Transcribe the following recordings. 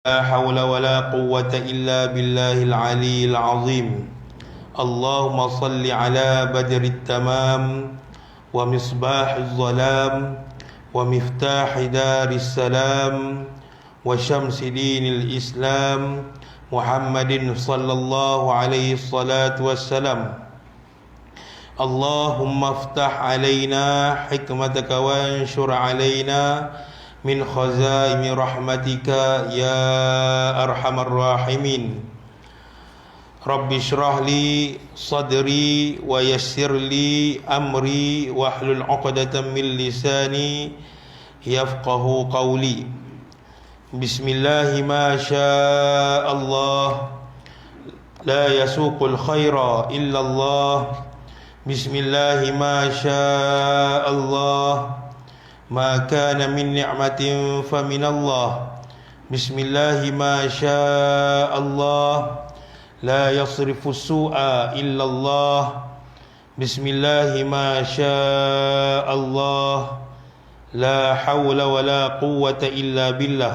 لا حول ولا قوة إلا بالله العلي العظيم. اللهم صل على بدر التمام ومصباح الظلام ومفتاح دار السلام وشمس دين الإسلام محمد صلى الله عليه الصلاة والسلام. اللهم افتح علينا حكمتك وانشر علينا من خزائن رحمتك يا أرحم الراحمين. رب اشرح لي صدري ويسر لي أمري واحلل عقدة من لساني يفقه قولي. بسم الله ما شاء الله لا يسوق الخير إلا الله. بسم الله ما شاء الله ما كان من نعمة فمن الله. بسم الله ما شاء الله لا يصرف السوء إلا الله. بسم الله ما شاء الله لا حول ولا قوة إلا بالله.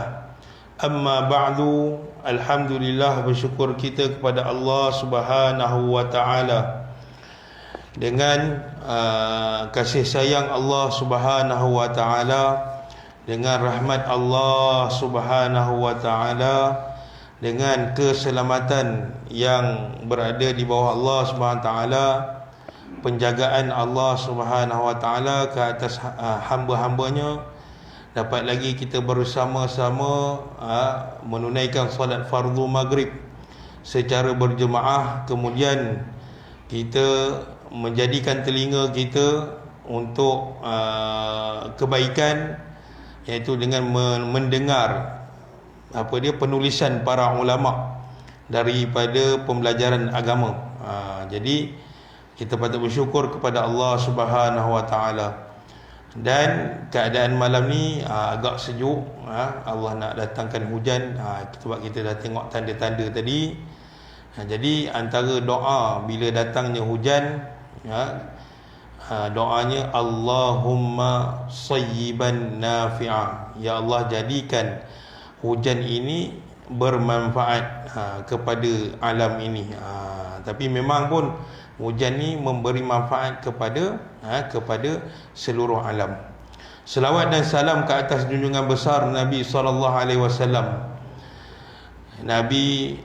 Amma ba'du. Alhamdulillah, bersyukur kita kepada Allah Subhanahu wa ta'ala. Dengan kasih sayang Allah Subhanahu wa ta'ala, dengan rahmat Allah Subhanahu wa ta'ala, dengan keselamatan yang berada di bawah Allah Subhanahu wa ta'ala, penjagaan Allah Subhanahu wa ta'ala ke atas hamba-hambanya, dapat lagi kita bersama-sama menunaikan solat fardu maghrib secara berjemaah. Kemudian kita menjadikan telinga kita untuk kebaikan, iaitu dengan mendengar penulisan para ulama daripada pembelajaran agama. Jadi kita patut bersyukur kepada Allah Subhanahu wa ta'ala. Dan keadaan malam ni agak sejuk. Allah nak datangkan hujan. Sebab kita dah tengok tanda-tanda tadi. Jadi antara doa bila datangnya hujan, doanya Allahumma sayyiban nafi'ah. Ya Allah, jadikan hujan ini bermanfaat kepada alam ini. Tapi memang pun hujan ni memberi manfaat kepada seluruh alam. Selawat dan salam ke atas junjungan besar Nabi SAW. Nabi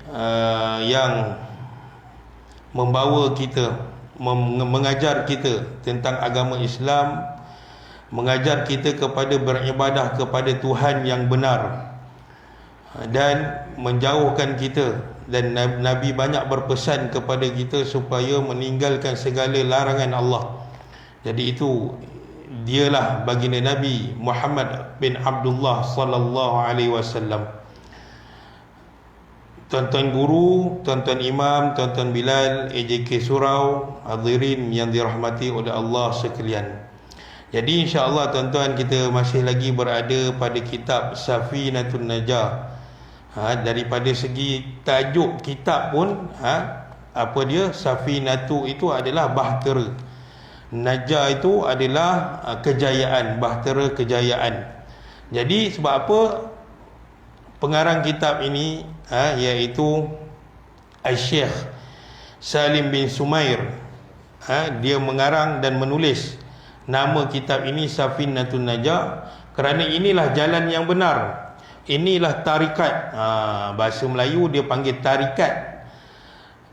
yang membawa kita, mengajar kita tentang agama Islam, mengajar kita kepada beribadah kepada Tuhan yang benar, dan menjauhkan kita. Dan Nabi banyak berpesan kepada kita supaya meninggalkan segala larangan Allah. Jadi itu dialah baginda Nabi Muhammad bin Abdullah sallallahu alaihi wasallam. Tuan-tuan guru, tuan-tuan imam, tuan-tuan Bilal, AJK Surau, hadirin yang dirahmati oleh Allah sekalian. Jadi insya-Allah tuan-tuan, kita masih lagi berada pada kitab Safinatun Najah. Daripada segi tajuk kitab pun, apa dia? Safinatu itu adalah bahtera, Najah itu adalah kejayaan, bahtera kejayaan. Jadi sebab apa pengarang kitab ini iaitu Al-Syekh Salim bin Sumair, dia mengarang dan menulis nama kitab ini Safinatun Najah, kerana inilah jalan yang benar, inilah tarikat. Bahasa Melayu dia panggil tarikat,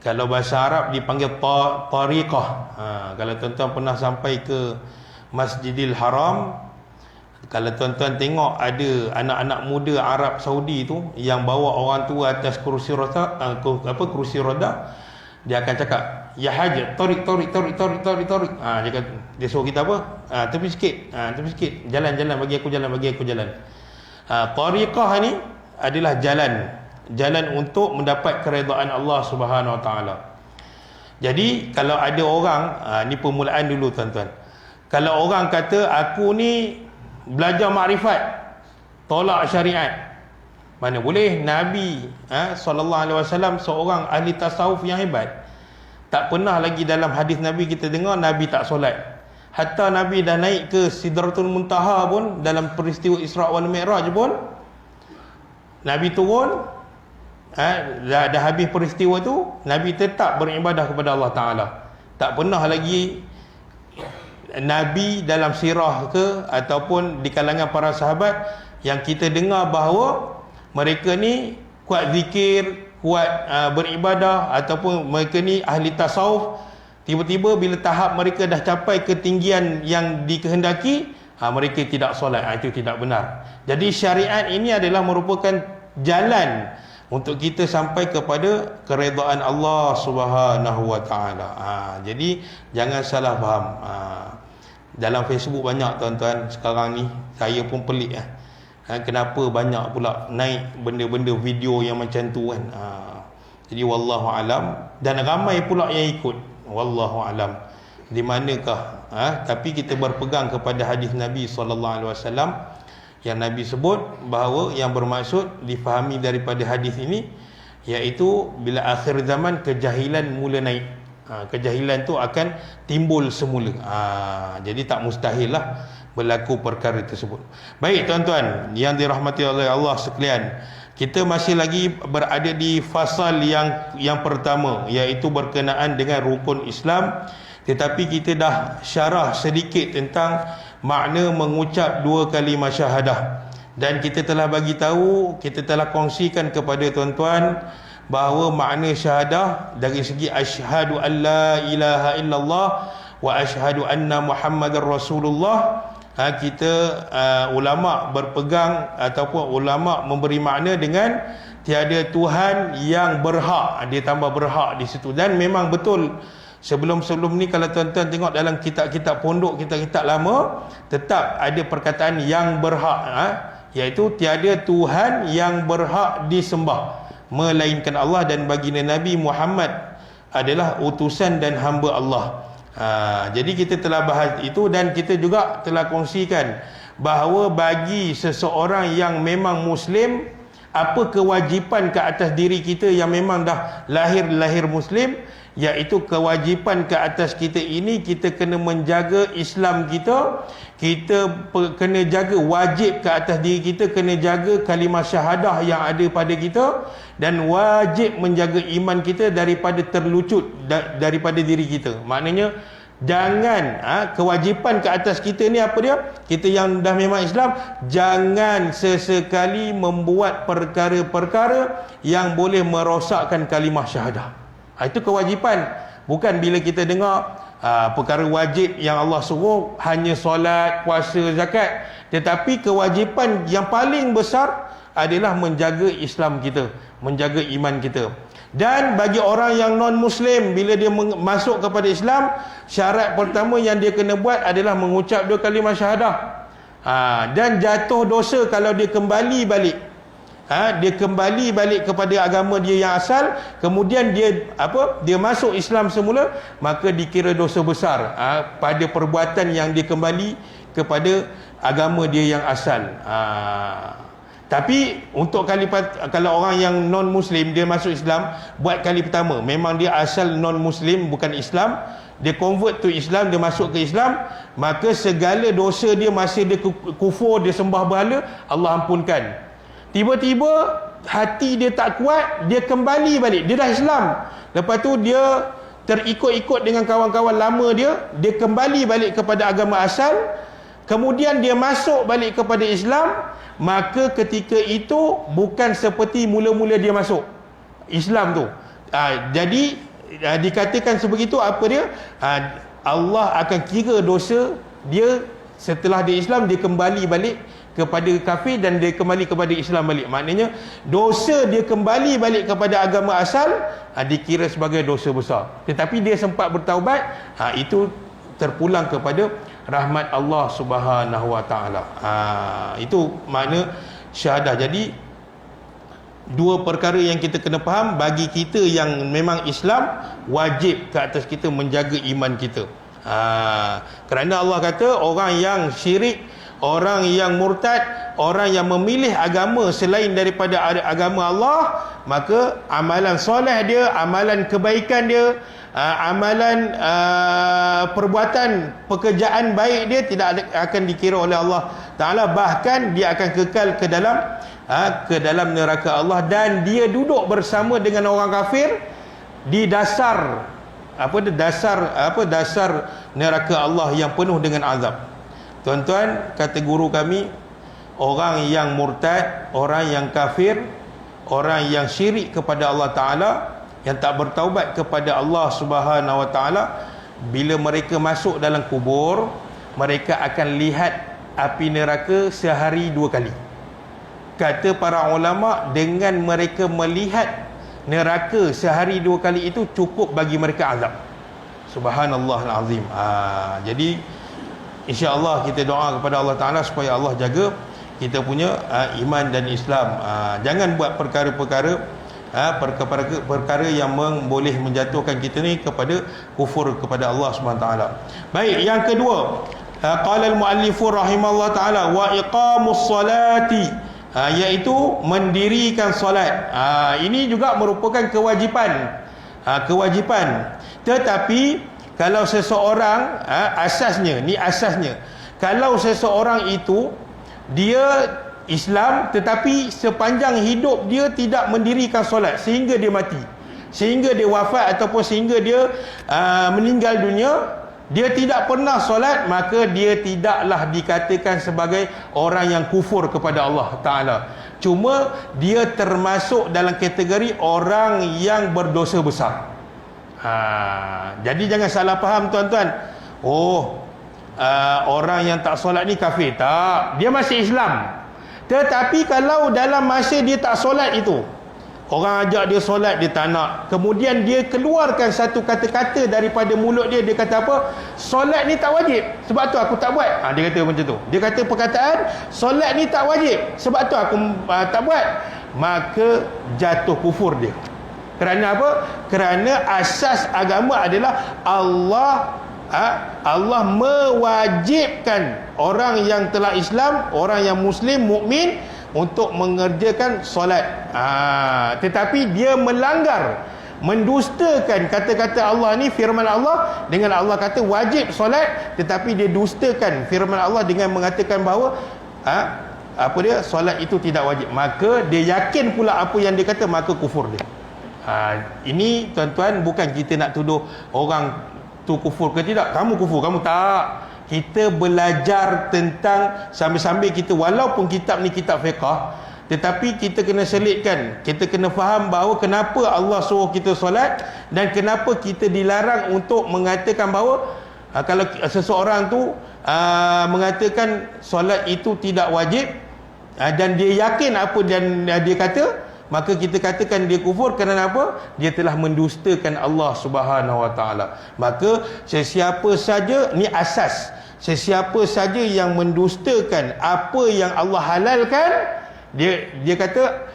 kalau bahasa Arab dipanggil tariqah. Kalau tuan-tuan pernah sampai ke Masjidil Haram, kalau tuan-tuan tengok ada anak-anak muda Arab Saudi tu yang bawa orang tua atas kursi roda, kursi roda, dia akan cakap, ya haj, tarik. Dia suruh kita apa? Tepi sikit, jalan, bagi aku jalan. Tariqah ni adalah jalan untuk mendapat keredaan Allah Subhanahu wa ta'ala. Jadi kalau ada orang, ni permulaan dulu tuan-tuan, kalau orang kata aku ni belajar makrifat, tolak syariat, mana boleh. Nabi SAW seorang ahli tasawuf yang hebat. Tak pernah lagi dalam hadis Nabi kita dengar Nabi tak solat. Hatta Nabi dah naik ke Sidratul Muntaha pun, dalam peristiwa Isra' wal Mi'raj pun, Nabi turun, dah habis peristiwa tu, Nabi tetap beribadah kepada Allah Ta'ala. Tak pernah lagi Nabi dalam sirah ke ataupun di kalangan para sahabat yang kita dengar bahawa mereka ni kuat zikir, kuat beribadah, ataupun mereka ni ahli tasawuf. Tiba-tiba bila tahap mereka dah capai ketinggian yang dikehendaki, mereka tidak solat. Itu tidak benar. Jadi syariat ini adalah merupakan jalan untuk kita sampai kepada keredaan Allah Subhanahu Wa Taala. Jadi jangan salah faham. Dalam Facebook banyak tuan-tuan sekarang ni, saya pun pelik kenapa banyak pula naik benda-benda video yang macam tu kan. Jadi wallahu alam, dan ramai pula yang ikut. Wallahu alam. Di manakah? Tapi kita berpegang kepada hadis Nabi SAW yang Nabi sebut bahawa yang bermaksud difahami daripada hadis ini, iaitu bila akhir zaman kejahilan mula naik. Kejahilan tu akan timbul semula. Jadi tak mustahil lah berlaku perkara tersebut. Baik tuan-tuan yang dirahmati oleh Allah sekalian, kita masih lagi berada di fasal yang pertama, iaitu berkenaan dengan rukun Islam. Tetapi kita dah syarah sedikit tentang makna mengucap dua kalimah syahadah, dan kita telah bagi tahu, kita telah kongsikan kepada tuan-tuan bahawa makna syahadah dari segi asyhadu an la ilaha illallah wa asyhadu anna muhammadar rasulullah, kita ulama berpegang ataupun ulama memberi makna dengan tiada Tuhan yang berhak. Dia tambah berhak di situ. Dan memang betul, sebelum-sebelum ni kalau tuan-tuan tengok dalam kitab-kitab pondok, kitab-kitab lama, tetap ada perkataan yang berhak, iaitu tiada Tuhan yang berhak disembah melainkan Allah, dan baginda Nabi Muhammad adalah utusan dan hamba Allah. Jadi kita telah bahas itu, dan kita juga telah kongsikan bahawa bagi seseorang yang memang Muslim, apa kewajipan ke atas diri kita yang memang dah lahir Muslim, iaitu kewajipan ke atas kita ini, kita kena menjaga Islam kita. Kita kena jaga, wajib ke atas diri kita kena jaga kalimah syahadah yang ada pada kita, dan wajib menjaga iman kita daripada terlucut daripada diri kita. Maknanya jangan, kewajipan ke atas kita ni apa dia? Kita yang dah memang Islam, jangan sesekali membuat perkara-perkara yang boleh merosakkan kalimah syahadah. Itu kewajipan. Bukan bila kita dengar perkara wajib yang Allah suruh hanya solat, puasa, zakat, tetapi kewajipan yang paling besar adalah menjaga Islam kita, menjaga iman kita. Dan bagi orang yang non-Muslim, bila dia masuk kepada Islam, syarat pertama yang dia kena buat adalah mengucap dua kalimah syahadah. Dan jatuh dosa kalau dia kembali balik. Dia kembali balik kepada agama dia yang asal, kemudian dia masuk Islam semula, maka dikira dosa besar pada perbuatan yang dia kembali kepada agama dia yang asal. Tapi untuk kalau orang yang non Muslim dia masuk Islam buat kali pertama, memang dia asal non Muslim bukan Islam, dia convert to Islam, dia masuk ke Islam, maka segala dosa dia masa dia kufur, dia sembah berhala, Allah ampunkan. Tiba-tiba hati dia tak kuat, dia kembali balik, dia dah Islam, lepas tu dia terikut-ikut dengan kawan-kawan lama dia kembali balik kepada agama asal, kemudian dia masuk balik kepada Islam, maka ketika itu bukan seperti mula-mula dia masuk Islam tu. Jadi dikatakan sebegitu, apa dia? Allah akan kira dosa dia setelah dia Islam, dia kembali balik kepada kafir dan dia kembali kepada Islam balik. Maknanya dosa dia kembali balik kepada agama asal dikira sebagai dosa besar. Tetapi dia sempat bertaubat, itu terpulang kepada rahmat Allah Subhanahu Wa Taala. Itu makna syahadah. Jadi dua perkara yang kita kena faham, bagi kita yang memang Islam, wajib ke atas kita menjaga iman kita. Kerana Allah kata orang yang syirik, orang yang murtad, orang yang memilih agama selain daripada agama Allah, maka amalan soleh dia, amalan kebaikan dia, amalan perbuatan pekerjaan baik dia tidak akan dikira oleh Allah Ta'ala, bahkan dia akan kekal ke dalam neraka Allah, dan dia duduk bersama dengan orang kafir di dasar dasar neraka Allah yang penuh dengan azab. Tuan-tuan, kata guru kami, orang yang murtad, orang yang kafir, orang yang syirik kepada Allah Ta'ala, yang tak bertaubat kepada Allah Subhanahu Wa Ta'ala, bila mereka masuk dalam kubur, mereka akan lihat api neraka sehari 2 kali. Kata para ulama, dengan mereka melihat neraka sehari 2 kali itu cukup bagi mereka azab. Subhanallahal-azim. Jadi insya-Allah kita doa kepada Allah Ta'ala supaya Allah jaga kita punya iman dan Islam. Jangan buat perkara-perkara yang boleh menjatuhkan kita ni kepada kufur kepada Allah Subhanahu taala. Baik, yang kedua, qala al-muallif rahimallahu taala wa iqamus salati, iaitu mendirikan solat. Ini juga merupakan kewajipan. Tetapi kalau seseorang, asasnya, kalau seseorang itu dia Islam, tetapi sepanjang hidup dia tidak mendirikan solat sehingga dia mati, sehingga dia wafat, ataupun sehingga dia meninggal dunia, dia tidak pernah solat, maka dia tidaklah dikatakan sebagai orang yang kufur kepada Allah Ta'ala. Cuma dia termasuk dalam kategori orang yang berdosa besar. Jadi jangan salah faham tuan-tuan. Orang yang tak solat ni kafir. Tak, dia masih Islam. Tetapi kalau dalam masa dia tak solat itu, orang ajak dia solat, dia tak nak, kemudian dia keluarkan satu kata-kata daripada mulut dia, dia kata apa? Solat ni tak wajib, sebab tu aku tak buat. Dia kata macam tu. Dia kata perkataan solat ni tak wajib, sebab tu aku tak buat. Maka jatuh kufur dia. Kerana apa? Kerana asas agama adalah Allah mewajibkan orang yang telah Islam, orang yang Muslim, mukmin, untuk mengerjakan solat. Tetapi dia melanggar, mendustakan kata-kata Allah ni, firman Allah, dengan Allah kata wajib solat, tetapi dia dustakan firman Allah dengan mengatakan bahawa solat itu tidak wajib. Maka dia yakin pula apa yang dia kata, maka kufur dia. Ini tuan-tuan, bukan kita nak tuduh orang tu kufur ke tidak. Kamu kufur, kamu tak. Kita belajar tentang, sambil-sambil kita, walaupun kitab ni kitab fiqah, tetapi kita kena selitkan, kita kena faham bahawa kenapa Allah suruh kita solat, dan kenapa kita dilarang untuk mengatakan bahawa kalau seseorang tu mengatakan solat itu tidak wajib, dan dia yakin apa dan dia kata, maka kita katakan dia kufur. Kerana apa? Dia telah mendustakan Allah Subhanahu Wa Taala. Maka sesiapa saja, ni asas, sesiapa saja yang mendustakan apa yang Allah halalkan, dia kata,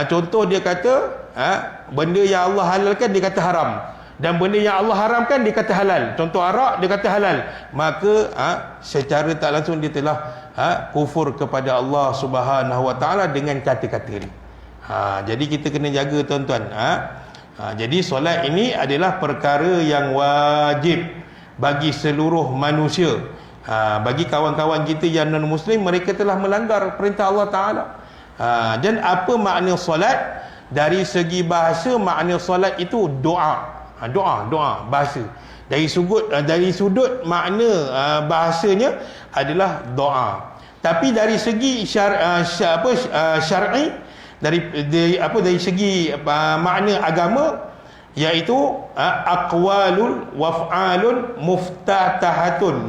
contoh dia kata, benda yang Allah halalkan dia kata haram, dan benda yang Allah haramkan dia kata halal. Contoh arak, dia kata halal. Maka secara tak langsung dia telah kufur kepada Allah Subhanahu Wa Taala dengan kata-kata ni. Jadi kita kena jaga tuan-tuan. Jadi solat ini adalah perkara yang wajib bagi seluruh manusia. Bagi kawan-kawan kita yang non-Muslim, mereka telah melanggar perintah Allah Ta'ala. Dan apa makna solat? Dari segi bahasa, makna solat itu doa. Doa bahasa. Dari sudut makna bahasanya adalah doa. Tapi dari segi syar'i, dari segi makna agama, iaitu aqwalun waf'alun muftatahatun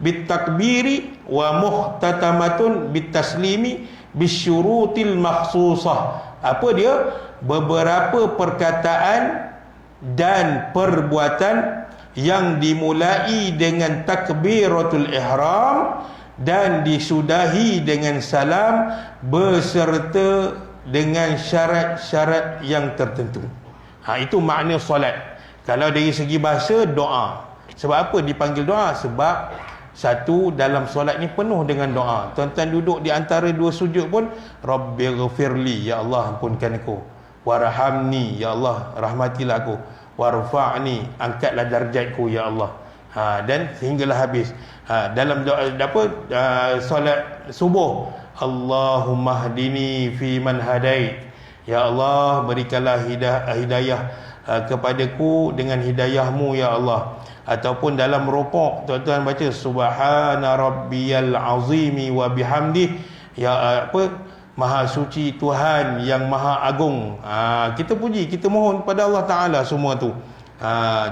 bitakbiri wa muhtatamatun bitaslimi bisyurutil makhsusah. Apa dia? Beberapa perkataan dan perbuatan yang dimulai dengan takbiratul ihram dan disudahi dengan salam beserta dengan syarat-syarat yang tertentu. Itu makna solat. Kalau dari segi bahasa, doa. Sebab apa dipanggil doa? Sebab satu, dalam solat ni penuh dengan doa. Tuan-tuan duduk di antara dua sujud pun, Rabbighfirli, ya Allah ampunkan aku, warhamni, ya Allah rahmatilah aku, warfa'ni, angkatlah darjatku ya Allah. Dan sehinggalah habis. Dalam doa solat subuh, Allahumma hdini fi man hadait, ya Allah berikanlah hidayah kepadaku dengan hidayahmu ya Allah. Ataupun dalam rukuk tuan-tuan baca subhana rabbiyal azimi wa bihamdih, ya maha suci Tuhan yang maha agung. Kita puji, kita mohon pada Allah Taala semua tu.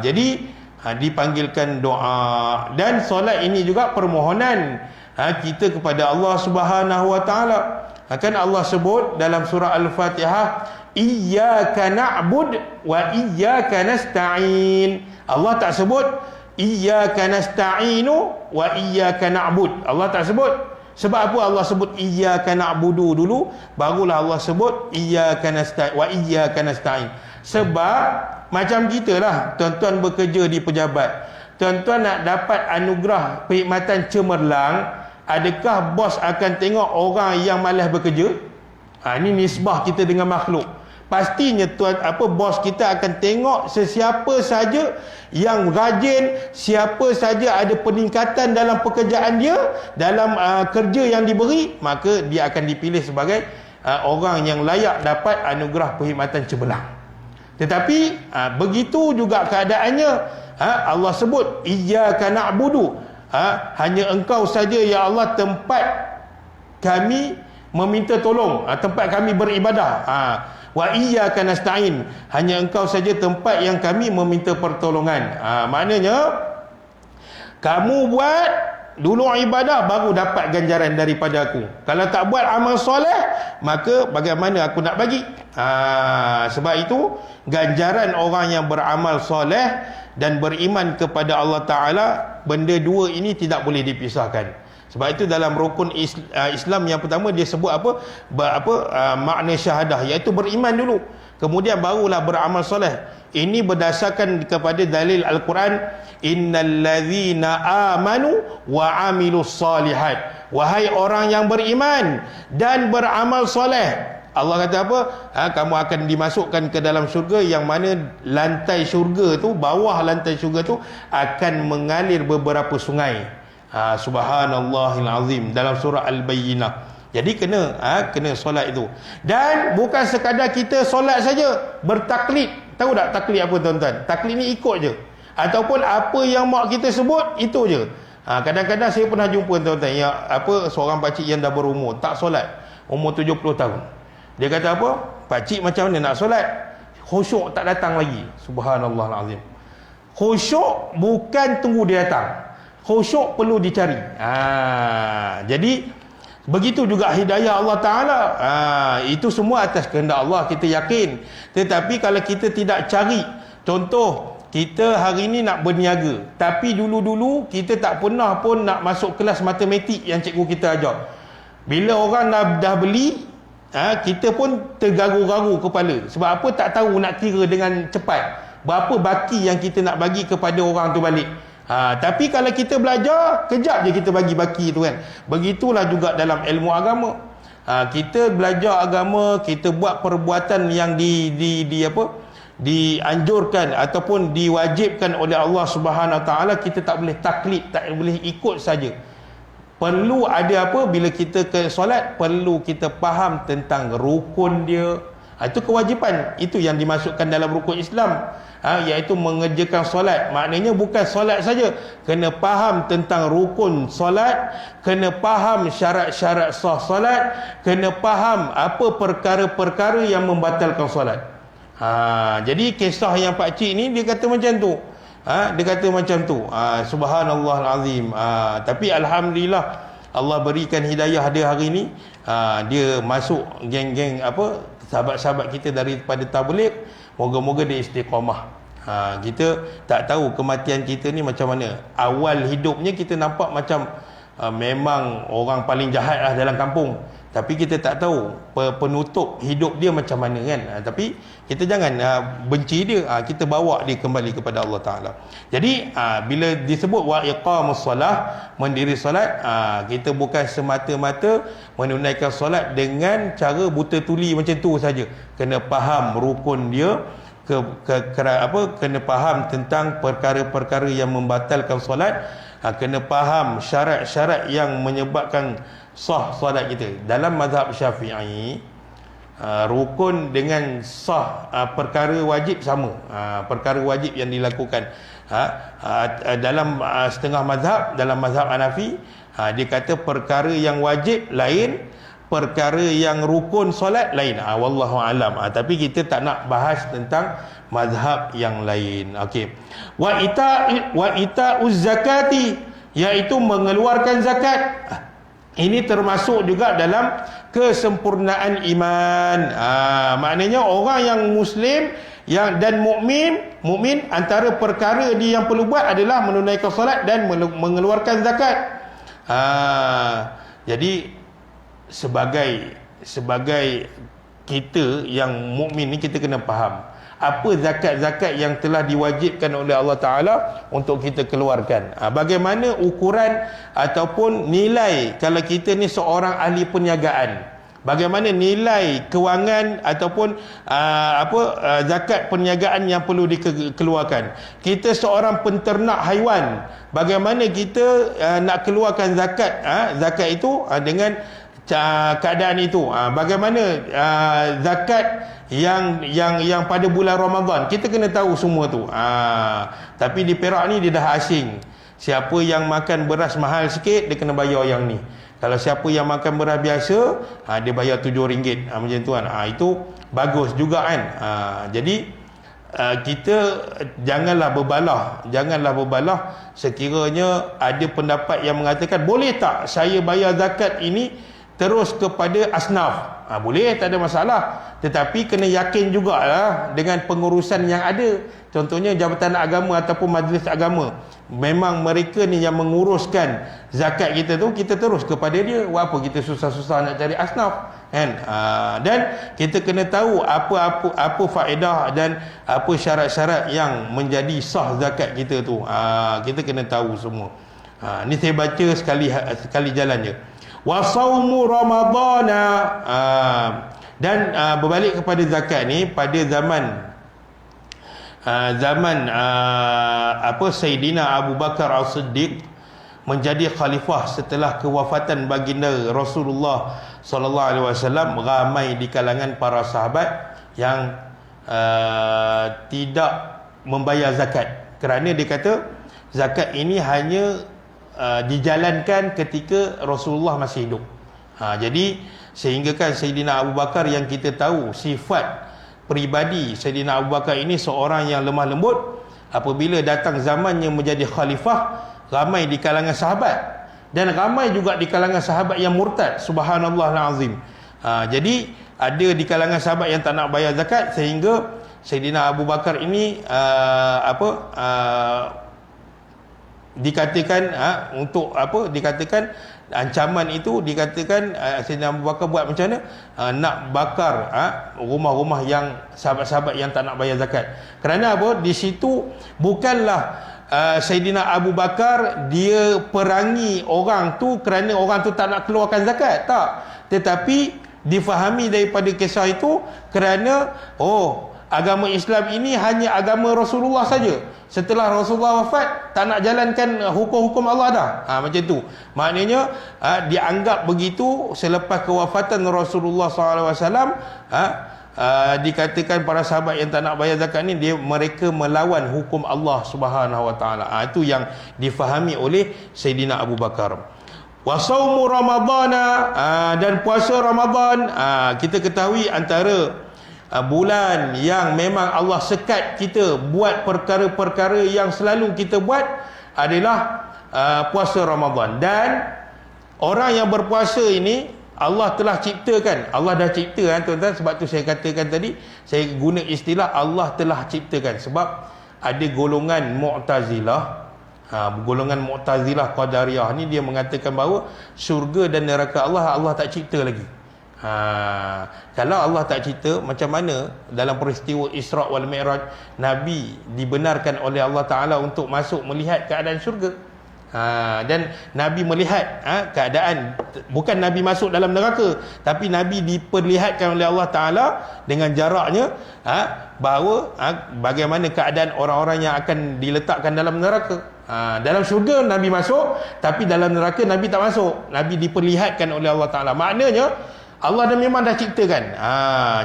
Jadi dipanggilkan doa, dan solat ini juga permohonan kita kepada Allah Subhanahu wa taala. Kan Allah sebut dalam surah Al-Fatihah, iyyaka na'bud wa iyyaka nasta'in. Allah tak sebut iyyaka nasta'inu wa iyyaka na'bud. Allah tak sebut. Sebab apa Allah sebut iyyaka na'budu dulu, barulah Allah sebut iyyaka nasta'in wa iyyaka nasta'in? Sebab macam kita lah, tuan-tuan bekerja di pejabat, tuan-tuan nak dapat anugerah perkhidmatan cemerlang, adakah bos akan tengok orang yang malas bekerja? Ini nisbah kita dengan makhluk. Pastinya bos kita akan tengok sesiapa saja yang rajin, siapa saja ada peningkatan dalam pekerjaan dia, dalam kerja yang diberi, maka dia akan dipilih sebagai orang yang layak dapat anugerah perkhidmatan cemerlang. Tetapi begitu juga keadaannya. Allah sebut iyyaka na'budu, hanya engkau saja ya Allah tempat kami meminta tolong, tempat kami beribadah. Wa iyyaka nasta'in, hanya engkau saja tempat yang kami meminta pertolongan. Maknanya kamu buat dulu ibadah, baru dapat ganjaran daripada aku. Kalau tak buat amal soleh, maka bagaimana aku nak bagi? Sebab itu ganjaran orang yang beramal soleh dan beriman kepada Allah Ta'ala, benda dua ini tidak boleh dipisahkan. Sebab itu dalam rukun Islam yang pertama dia sebut makna syahadah, iaitu beriman dulu, kemudian barulah beramal soleh. Ini berdasarkan kepada dalil Al-Quran, innallazina amanu wa amilus salihat, wahai orang yang beriman dan beramal soleh. Allah kata apa? Kamu akan dimasukkan ke dalam syurga, yang mana lantai syurga tu, bawah lantai syurga tu akan mengalir beberapa sungai. Subhanallahil azim, dalam surah Al-Bayyinah. Jadi kena solat itu. Dan bukan sekadar kita solat saja, bertaklid. Tahu tak taklid apa tuan-tuan? Taklid ni ikut je, ataupun apa yang mak kita sebut itu je. Kadang-kadang saya pernah jumpa tuan-tuan yang seorang pakcik yang dah berumur, tak solat, umur 70 tahun. Dia kata apa? Pakcik macam mana nak solat? Khusyuk tak datang lagi. Subhanallahil azim. Khusyuk bukan tunggu dia datang, khusyuk perlu dicari. Jadi begitu juga hidayah Allah Ta'ala. Itu semua atas kehendak Allah, kita yakin. Tetapi kalau kita tidak cari, contoh kita hari ini nak berniaga, tapi dulu-dulu kita tak pernah pun nak masuk kelas matematik yang cikgu kita ajar. Bila orang dah beli, kita pun tergaru-garu kepala. Sebab apa? Tak tahu nak kira dengan cepat berapa baki yang kita nak bagi kepada orang tu balik. Tapi kalau kita belajar, kejap je kita bagi baki tu kan. Begitulah juga dalam ilmu agama. Kita belajar agama, kita buat perbuatan yang dianjurkan ataupun diwajibkan oleh Allah Subhanahu Wa Taala, kita tak boleh taklid, tak boleh ikut saja. Perlu ada apa? Bila kita ke solat, perlu kita faham tentang rukun dia. Itu kewajipan, itu yang dimasukkan dalam rukun Islam, iaitu mengerjakan solat. Maknanya bukan solat saja, kena faham tentang rukun solat, kena faham syarat-syarat sah solat, kena faham apa perkara-perkara yang membatalkan solat. Jadi kisah yang pakcik ni dia kata macam tu. Dia kata macam tu. Subhanallahil azim. Tapi alhamdulillah Allah berikan hidayah dia hari ni. Dia masuk geng-geng sahabat-sahabat kita daripada tabligh. Moga-moga dia istiqamah. Kita tak tahu kematian kita ni macam mana. Awal hidupnya kita nampak macam memang orang paling jahat lah dalam kampung, tapi kita tak tahu penutup hidup dia macam mana kan. Tapi kita jangan benci dia, kita bawa dia kembali kepada Allah Ta'ala. Jadi bila disebut wa iqamus salah, mendiri solat, kita bukan semata-mata menunaikan solat dengan cara buta tuli macam tu saja. Kena faham rukun dia, kena faham tentang perkara-perkara yang membatalkan solat, kena faham syarat-syarat yang menyebabkan sah solat kita. Dalam mazhab Syafi'i, rukun dengan sah perkara wajib sama. Perkara wajib yang dilakukan dalam setengah mazhab, dalam mazhab Hanafi, dia kata perkara yang wajib lain, perkara yang rukun solat lain. Wallahu alam. Tapi kita tak nak bahas tentang mazhab yang lain. Okey. Wa ita'uz zakati, iaitu mengeluarkan zakat. Ini termasuk juga dalam kesempurnaan iman. Maknanya orang yang muslim dan mukmin, antara perkara dia yang perlu buat adalah menunaikan solat dan mengeluarkan zakat. Jadi sebagai kita yang mukmin ni, kita kena faham apa zakat-zakat yang telah diwajibkan oleh Allah Ta'ala untuk kita keluarkan. Bagaimana ukuran ataupun nilai kalau kita ni seorang ahli perniagaan, bagaimana nilai kewangan ataupun zakat perniagaan yang perlu dikeluarkan. Kita seorang penternak haiwan, bagaimana kita nak keluarkan zakat, zakat itu dengan keadaan itu. Bagaimana zakat yang pada bulan Ramadan, kita kena tahu semua tu. Tapi di Perak ni dia dah asing. Siapa yang makan beras mahal sikit, dia kena bayar yang ni. Kalau siapa yang makan beras biasa, dia bayar RM7, macam tu kan. Itu bagus juga kan. Jadi kita janganlah berbalah sekiranya ada pendapat yang mengatakan, boleh tak saya bayar zakat ini terus kepada asnaf? Boleh, tak ada masalah, tetapi kena yakin jugalah dengan pengurusan yang ada. Contohnya Jabatan Agama ataupun Majlis Agama, memang mereka ni yang menguruskan zakat kita tu, kita terus kepada dia. Apa kita susah-susah nak cari asnaf kan? Dan kita kena tahu apa faedah dan apa syarat-syarat yang menjadi sah zakat kita tu. Kita kena tahu semua. Ni saya baca sekali jalan je. Wa saumu ramadana, dan berbalik kepada zakat ni, pada zaman Sayyidina Abu Bakar As-Siddiq menjadi khalifah setelah kewafatan baginda Rasulullah sallallahu alaihi wasallam, ramai di kalangan para sahabat yang tidak membayar zakat, kerana dia kata zakat ini hanya dijalankan ketika Rasulullah masih hidup. Jadi sehinggakan Sayyidina Abu Bakar, yang kita tahu sifat peribadi Sayyidina Abu Bakar ini seorang yang lemah lembut, apabila datang zamannya menjadi khalifah, ramai di kalangan sahabat dan ramai juga di kalangan sahabat yang murtad. Subhanallahul azim. Jadi ada di kalangan sahabat yang tak nak bayar zakat, sehingga Sayyidina Abu Bakar ini dikatakan dikatakan ancaman itu, dikatakan Sayyidina Abu Bakar buat macam mana, nak bakar rumah-rumah yang sahabat-sahabat yang tak nak bayar zakat. Kerana apa? Di situ bukanlah Sayyidina Abu Bakar dia perangi orang tu kerana orang tu tak nak keluarkan zakat, tak, tetapi difahami daripada kisah itu kerana agama Islam ini hanya agama Rasulullah saja. Setelah Rasulullah wafat, tak nak jalankan hukum-hukum Allah dah. Macam tu. Maknanya dianggap begitu. Selepas kewafatan Rasulullah SAW, dikatakan para sahabat yang tak nak bayar zakat ni, mereka melawan hukum Allah Subhanahu Wa Taala. Itu yang difahami oleh Sayyidina Abu Bakar. Wa saumu ramadana, dan puasa Ramadan, kita ketahui antara bulan yang memang Allah sekat kita buat perkara-perkara yang selalu kita buat adalah puasa Ramadan. Dan orang yang berpuasa ini Allah telah ciptakan. Allah dah cipta tuan-tuan. Sebab tu saya katakan tadi, saya guna istilah Allah telah ciptakan. Sebab ada golongan Mu'tazilah, golongan Mu'tazilah Qadariyah ni, dia mengatakan bahawa syurga dan neraka Allah tak cipta lagi. Kalau Allah tak cipta, macam mana dalam peristiwa Isra' wal Mi'raj Nabi dibenarkan oleh Allah Ta'ala untuk masuk melihat keadaan syurga? Dan Nabi melihat keadaan, bukan Nabi masuk dalam neraka, tapi Nabi diperlihatkan oleh Allah Ta'ala dengan jaraknya bahawa bagaimana keadaan orang-orang yang akan diletakkan dalam neraka. Dalam syurga Nabi masuk, tapi dalam neraka Nabi tak masuk. Nabi diperlihatkan oleh Allah Ta'ala. Maknanya Allah dah memang dah ciptakan.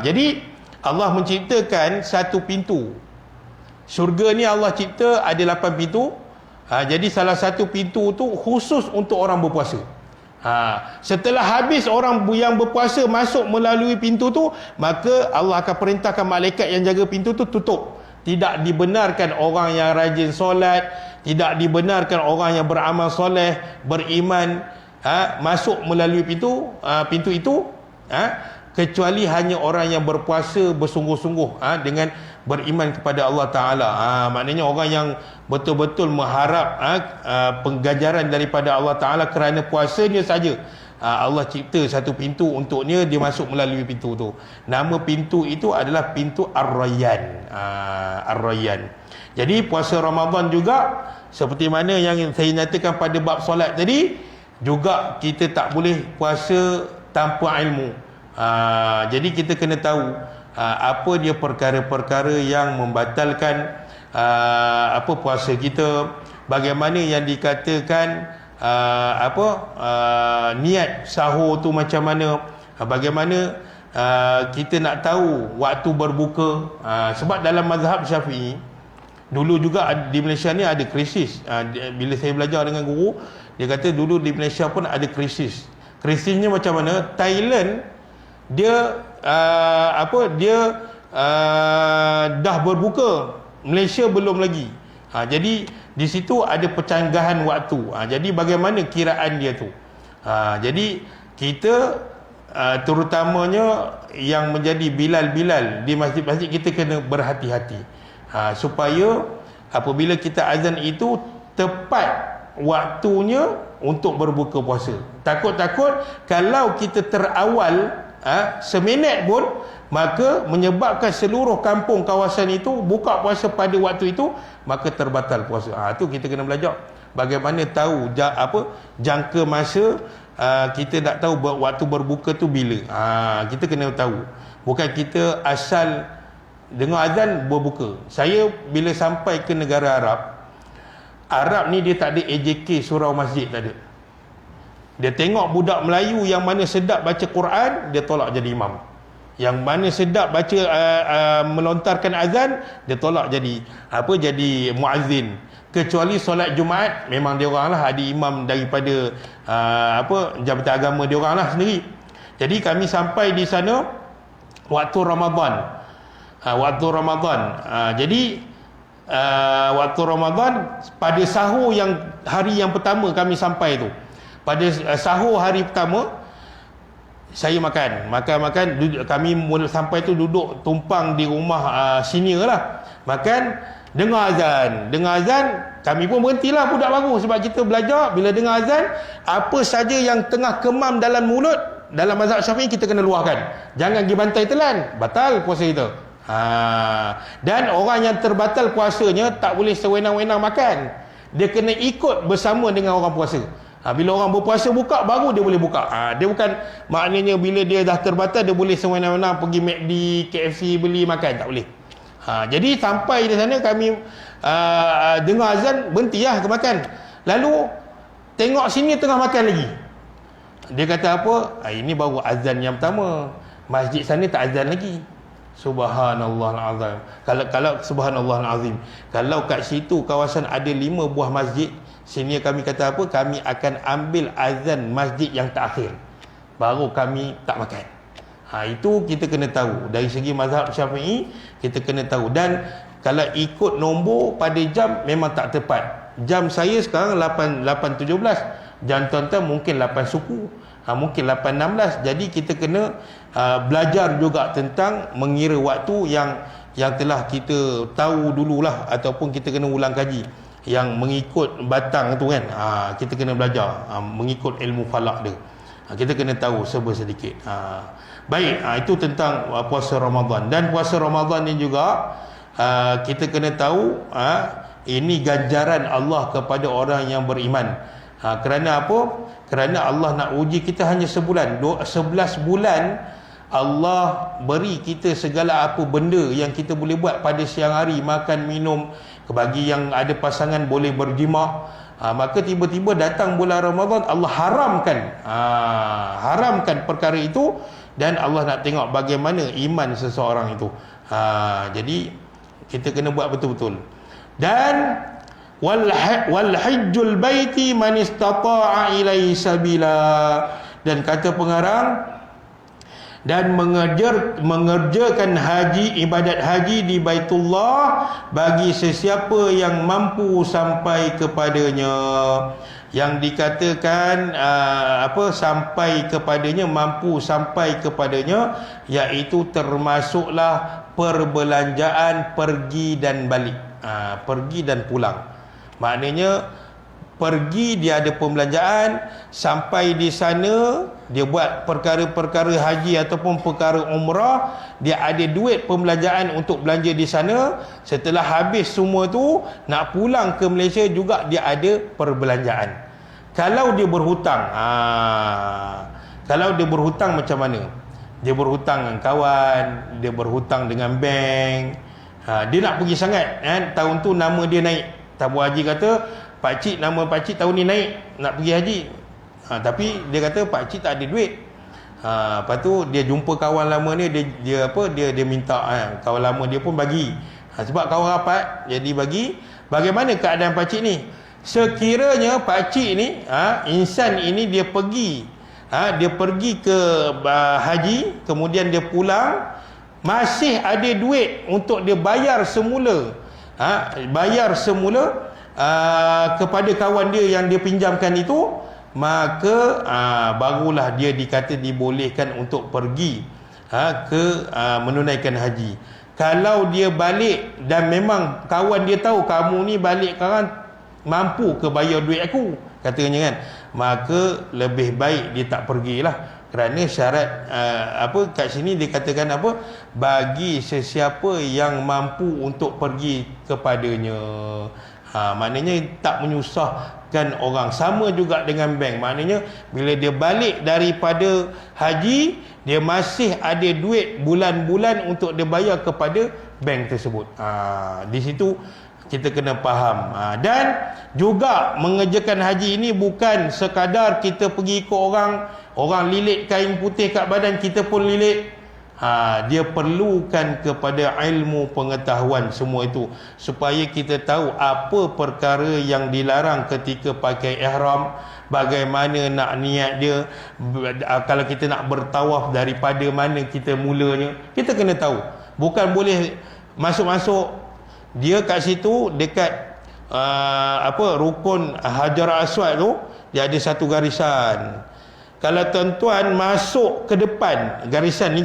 Jadi Allah menciptakan satu pintu. Syurga ni Allah cipta ada 8 pintu. Jadi salah satu pintu tu khusus untuk orang berpuasa. Setelah habis orang yang berpuasa masuk melalui pintu tu, maka Allah akan perintahkan malaikat yang jaga pintu tu tutup. Tidak dibenarkan orang yang rajin solat, tidak dibenarkan orang yang beramal soleh, beriman, masuk melalui pintu itu, kecuali hanya orang yang berpuasa bersungguh-sungguh dengan beriman kepada Allah Ta'ala. Maknanya orang yang betul-betul mengharap pengganjaran daripada Allah Ta'ala kerana puasanya saja, Allah cipta satu pintu untuknya, dia masuk melalui pintu tu. Nama pintu itu adalah pintu Ar-Rayyan. Ar-Rayyan. Jadi puasa Ramadan juga seperti mana yang saya nyatakan pada bab solat tadi, juga kita tak boleh puasa tanpa ilmu. Jadi kita kena tahu apa dia perkara-perkara yang membatalkan puasa kita, bagaimana yang dikatakan niat sahur tu macam mana, bagaimana kita nak tahu waktu berbuka. Sebab dalam mazhab Syafi'i dulu juga di Malaysia ni ada krisis. Bila saya belajar dengan guru, dia kata dulu di Malaysia pun ada krisis. Krisisnya macam mana? Thailand dia dah berbuka, Malaysia belum lagi. Jadi di situ ada percanggahan waktu. Jadi bagaimana kiraan dia tu? Jadi kita terutamanya yang menjadi bilal-bilal di masjid-masjid, kita kena berhati-hati supaya apabila kita azan itu tepat waktunya untuk berbuka puasa. Takut-takut kalau kita terawal seminit pun, maka menyebabkan seluruh kampung kawasan itu buka puasa pada waktu itu, maka terbatal puasa. Itu kita kena belajar bagaimana tahu jangka masa. Kita nak tahu waktu berbuka tu bila. Kita kena tahu, bukan kita asal dengar azan berbuka. Saya bila sampai ke negara Arab ni, dia tak ada AJK surau masjid, tak ada. Dia tengok budak Melayu yang mana sedap baca Quran, dia tolak jadi imam. Yang mana sedap baca melontarkan azan, dia tolak jadi jadi muazzin. Kecuali solat Jumaat, memang dia orang lah ada imam daripada jabatan agama dia orang lah sendiri. Jadi kami sampai di sana waktu Ramadan. Jadi waktu Ramadan, pada sahur yang hari yang pertama kami sampai tu, pada sahur hari pertama, saya makan. Kami mula sampai tu duduk tumpang di rumah senior lah. Makan, dengar azan, kami pun berhentilah budak baru, sebab kita belajar bila dengar azan, apa saja yang tengah kemam dalam mulut, dalam mazhab Syafi'i kita kena luahkan. Jangan pergi bantai telan, batal puasa kita. Dan orang yang terbatal puasanya tak boleh sewenang-wenang makan. Dia kena ikut bersama dengan orang puasa. Bila orang berpuasa buka, baru dia boleh buka. Dia bukan maknanya bila dia dah terbatal dia boleh sewenang-wenang pergi McD, KFC beli makan, tak boleh. Jadi sampai di sana kami dengar azan, berhentilah ke makan. Lalu tengok sini tengah makan lagi. Dia kata apa? Ini baru azan yang pertama. Masjid sana tak azan lagi. Subhanallahal azim. Kalau subhanallahal azim. Kalau kat situ kawasan ada 5 buah masjid, sini kami kata apa? Kami akan ambil azan masjid yang terakhir, baru kami tak makan. Itu kita kena tahu. Dari segi mazhab Syafi'i, kita kena tahu. Dan kalau ikut nombor pada jam, memang tak tepat. Jam saya sekarang 8.17. Jam tuan-tuan mungkin 8 suku, mungkin 8.16. Jadi kita kena belajar juga tentang mengira waktu yang telah kita tahu dululah, ataupun kita kena ulang kaji yang mengikut batang tu kan. Kita kena belajar mengikut ilmu falak dia. Kita kena tahu serba sedikit. Baik, itu tentang puasa Ramadan. Dan puasa Ramadan ni juga kita kena tahu ini ganjaran Allah kepada orang yang beriman. Kerana apa? Kerana Allah nak uji kita hanya sebulan. 11 bulan Allah beri kita segala apa benda yang kita boleh buat pada siang hari, makan, minum. Bagi yang ada pasangan boleh berjima. Maka tiba-tiba datang bulan Ramadan, Allah haramkan perkara itu, dan Allah nak tengok bagaimana iman seseorang itu. Jadi kita kena buat betul-betul. Dan wal hajjul baiti man istata'a ilaihi sabila, dan kata pengarang, dan mengerjakan haji, ibadat haji di Baitullah bagi sesiapa yang mampu sampai kepadanya. Yang dikatakan sampai kepadanya, mampu sampai kepadanya, iaitu termasuklah perbelanjaan pergi dan balik, pergi dan pulang. Maknanya pergi dia ada pembelanjaan, sampai di sana dia buat perkara-perkara haji ataupun perkara umrah, dia ada duit pembelanjaan untuk belanja di sana. Setelah habis semua tu, nak pulang ke Malaysia juga dia ada perbelanjaan. Kalau dia berhutang, kalau dia berhutang macam mana? Dia berhutang dengan kawan, dia berhutang dengan bank, dia nak pergi sangat kan, tahun tu nama dia naik. Tabung haji kata, pakcik, nama pakcik tahun ni naik nak pergi haji. Tapi dia kata pakcik tak ada duit. Lepas tu dia jumpa kawan lama ni, dia minta, kawan lama dia pun bagi. Sebab kawan rapat, jadi bagi. Bagaimana keadaan pakcik ni? Sekiranya pakcik ni, insan ini dia pergi ke haji, kemudian dia pulang, masih ada duit untuk dia bayar semula, kepada kawan dia yang dia pinjamkan itu, maka barulah dia dikata dibolehkan untuk pergi menunaikan haji. Kalau dia balik dan memang kawan dia tahu kamu ni balik sekarang mampu ke bayar duit aku, katanya kan, maka lebih baik dia tak pergilah. Kerana syarat kat sini dikatakan bagi sesiapa yang mampu untuk pergi kepadanya. Maknanya tak menyusahkan orang. Sama juga dengan bank. Maknanya bila dia balik daripada haji, dia masih ada duit bulan-bulan untuk dia bayar kepada bank tersebut. Di situ kita kena faham. Dan juga mengerjakan haji ini bukan sekadar kita pergi ikut orang lilit kain putih kat badan, kita pun lilit. Dia perlukan kepada ilmu pengetahuan semua itu, supaya kita tahu apa perkara yang dilarang ketika pakai ihram, bagaimana nak niat dia, kalau kita nak bertawaf daripada mana kita mulanya, kita kena tahu. Bukan boleh masuk-masuk dia kat situ dekat rukun Hajar Aswad tu, dia ada satu garisan. Kalau tuan-tuan masuk ke depan garisan ni,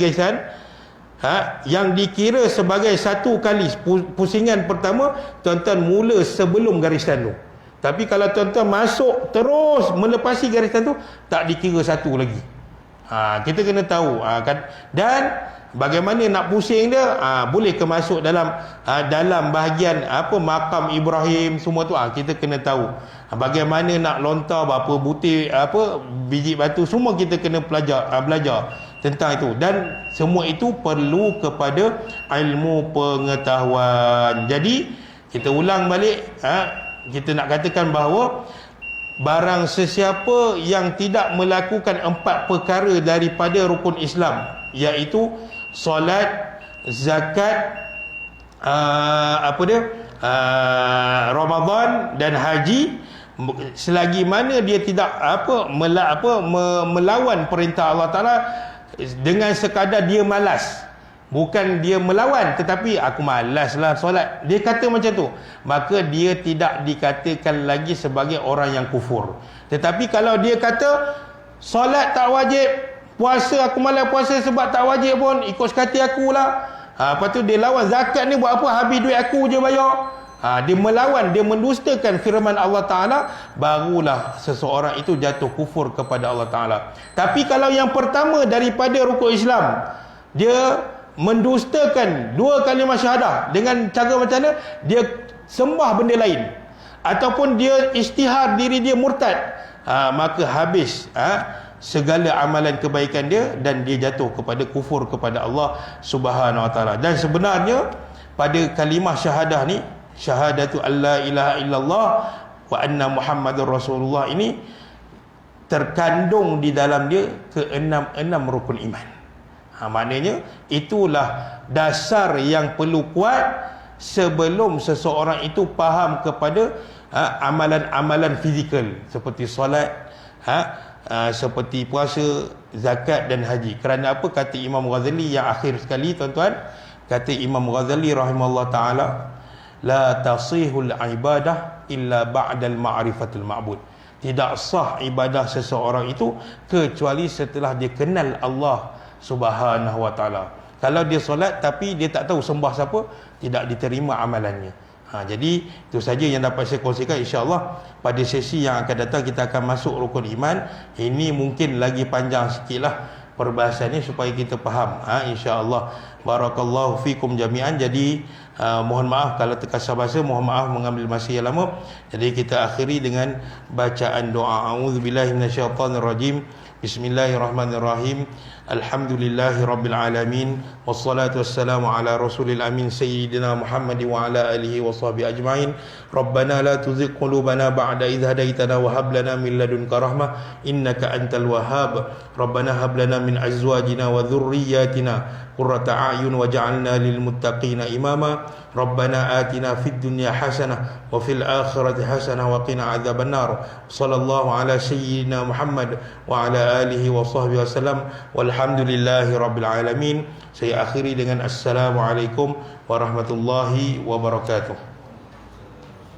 yang dikira sebagai satu kali pusingan pertama, tuan-tuan mula sebelum garisan tu. Tapi kalau tuan-tuan masuk terus melepasi garisan tu, tak dikira satu lagi. Kita kena tahu dan bagaimana nak pusing dia, boleh ke masuk dalam bahagian makam Ibrahim semua tu, kita kena tahu. Bagaimana nak lontar, berapa butir biji batu, semua kita kena belajar tentang itu. Dan semua itu perlu kepada ilmu pengetahuan. Jadi kita ulang balik, kita nak katakan bahawa barang sesiapa yang tidak melakukan 4 perkara daripada rukun Islam, iaitu solat, zakat, Ramadan dan haji, selagi mana dia tidak melawan perintah Allah Ta'ala dengan sekadar dia malas, bukan dia melawan tetapi aku malaslah solat, dia kata macam tu, maka dia tidak dikatakan lagi sebagai orang yang kufur. Tetapi kalau dia kata solat tak wajib, puasa aku malas puasa sebab tak wajib pun, ikut sekati akulah, lepas tu dia lawan, zakat ni buat apa, habis duit aku je bayar, dia melawan, dia mendustakan firman Allah Ta'ala, barulah seseorang itu jatuh kufur kepada Allah Ta'ala. Tapi kalau yang pertama daripada rukun Islam, dia mendustakan dua kalimah syahadah dengan cara macam mana? Dia sembah benda lain, ataupun dia isytihar diri dia murtad, maka habis segala amalan kebaikan dia, dan dia jatuh kepada kufur kepada Allah Subhanahu wa taala. Dan sebenarnya pada kalimah syahadah ni, syahadatu alla ilaha illallah wa anna muhammadur rasulullah, ini terkandung di dalam dia keenam rukun iman. Maknanya itulah dasar yang perlu kuat sebelum seseorang itu faham kepada amalan-amalan fizikal seperti solat, seperti puasa, zakat dan haji. Kerana apa? Kata Imam Ghazali yang akhir sekali, tuan-tuan, kata Imam Ghazali rahimahullah ta'ala, la tasihul ibadah illa ba'dal ma'rifatul ma'bud. Tidak sah ibadah seseorang itu kecuali setelah dia kenal Allah Subhanahu wa ta'ala. Kalau dia solat tapi dia tak tahu sembah siapa, tidak diterima amalannya. Jadi itu saja yang dapat saya kongsikan. InsyaAllah pada sesi yang akan datang kita akan masuk rukun iman. Ini mungkin lagi panjang sikit lah perbahasannya supaya kita faham. InsyaAllah. Barakallahu fikum jami'an. Jadi mohon maaf kalau terkasar bahasa, mohon maaf mengambil masa yang lama. Jadi kita akhiri dengan bacaan doa. A'udzubillahi minasyaitanirrajim. Bismillahirrahmanirrahim. Alhamdulillahi rabbil alamin. Wassalatu wassalamu ala rasulil amin sayyidina Muhammad wa ala alihi wa sahbihi ajma'in. Rabbana la tuzigh qulubana ba'da idh hadaitana wa hab lana min ladunka rahmah innaka antal wahhab. Rabbana hab lana min azwajina wa dhurriyyatina qurrata a'yun waj'alna lil muttaqina imama. Rabbana atina fid dunya hasanah wa fil akhirati hasanah wa qina adzaban nar. Sallallahu ala sayyidina Muhammad wa ala alihi wa sahbihi wasallam. Walhamdulillahi rabbil alamin. Saya akhiri dengan assalamualaikum warahmatullahi wabarakatuh.